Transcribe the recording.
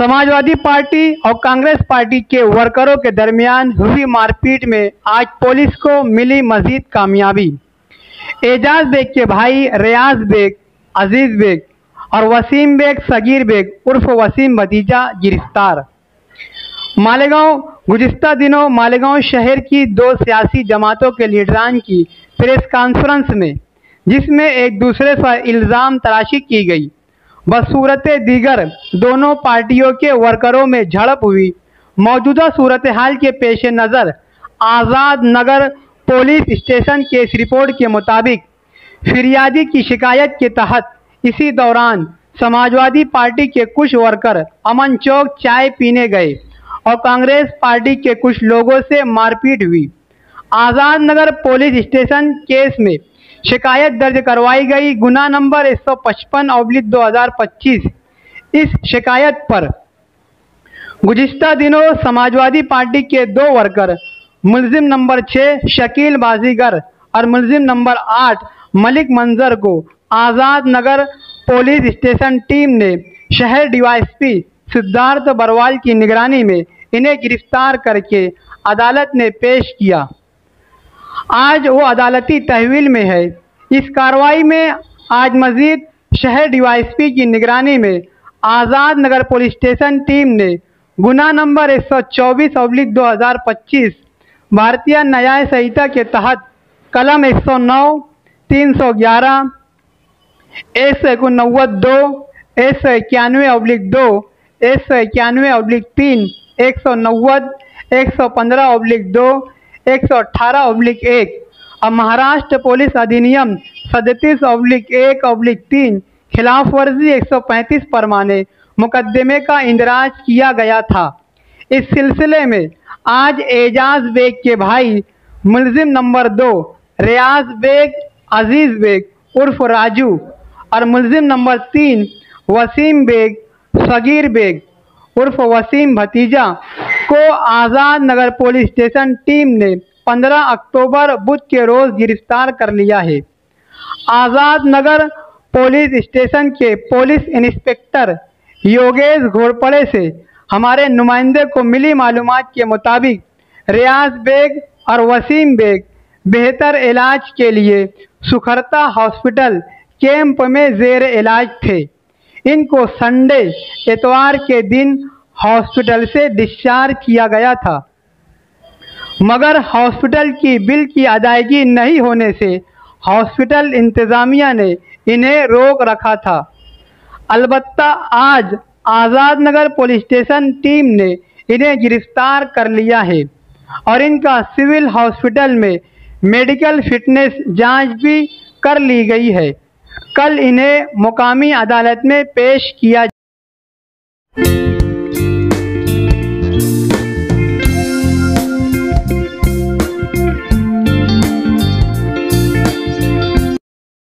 Samajwadi party और Congress party के वर्करों के दरमियान हुई मारपीट में आज पुलिस को मिली मजीद कामयाबी। एजाज बेग के भाई रियाज बेग, अजीज बेग और वसीम बेग सगीर बेग उर्फ वसीम भतीजा गिरफ्तार। मालेगांव गुज़िश्ता दिनों मालेगांव शहर की दो सियासी जमातों के लीडरान की प्रेस कॉन्फ्रेंस में, जिसमें एक दूसरे पर इल्ज़ाम तराशी की गई, बसूरत दीगर दोनों पार्टियों के वर्करों में झड़प हुई। मौजूदा सूरत हाल के पेश नज़र आज़ाद नगर पुलिस स्टेशन के इस रिपोर्ट के मुताबिक फिरियादी की शिकायत के तहत इसी दौरान समाजवादी पार्टी के कुछ वर्कर अमन चौक चाय पीने गए और कांग्रेस पार्टी के कुछ लोगों से मारपीट हुई। आज़ाद नगर पुलिस स्टेशन केस में शिकायत दर्ज करवाई गई। गुना नंबर 155/2025। इस शिकायत पर गुज़िश्ता दिनों समाजवादी पार्टी के दो वर्कर मुलजिम नंबर 6 शकील बाजीगर और मुलजिम नंबर 8 मलिक मंजर को Azad Nagar police station team ने शहर डीवाईएसपी सिद्धार्थ बरवाल की निगरानी में इन्हें गिरफ्तार करके अदालत ने पेश किया। आज वो अदालती तहवील में है। इस कार्रवाई में आज मजीद शहर डीवाईएसपी की निगरानी में आज़ाद नगर पुलिस स्टेशन टीम ने गुना नंबर 124/2025 भारतीय न्याय संहिता के तहत कलम 109, 311, 189(2), 191/2, 191/3, 190, 115/2, 118/1 और महाराष्ट्र पुलिस अधिनियम 37/1/3 खिलाफ वर्जी 135 परमाने मुकदमे का इंदराज किया गया था। इस सिलसिले में आज एजाज बेग के भाई मुलजिम नंबर 2 रियाज बेग, अजीज बेग उर्फ राजू और मुलजिम नंबर 3 वसीम बेग, सगीर बेग उर्फ वसीम भतीजा को Azad Nagar police station team ने 15 अक्टूबर बुध के रोज़ गिरफ्तार कर लिया है। आज़ाद नगर पुलिस स्टेशन के पुलिस इंस्पेक्टर योगेश घोरपड़े से हमारे नुमाइंदे को मिली मालूमात के मुताबिक रियाज बेग और वसीम बेग बेहतर इलाज के लिए सुखरता हॉस्पिटल कैंप में ज़ेर इलाज थे। इनको संडे इतवार के दिन हॉस्पिटल से डिस्चार्ज किया गया था, मगर हॉस्पिटल की बिल की अदायगी नहीं होने से हॉस्पिटल इंतज़ामिया ने इन्हें रोक रखा था। अलबत्ता आज आज़ाद नगर पुलिस स्टेशन टीम ने इन्हें गिरफ्तार कर लिया है और इनका सिविल हॉस्पिटल में मेडिकल फिटनेस जांच भी कर ली गई है। कल इन्हें मुकामी अदालत में पेश किया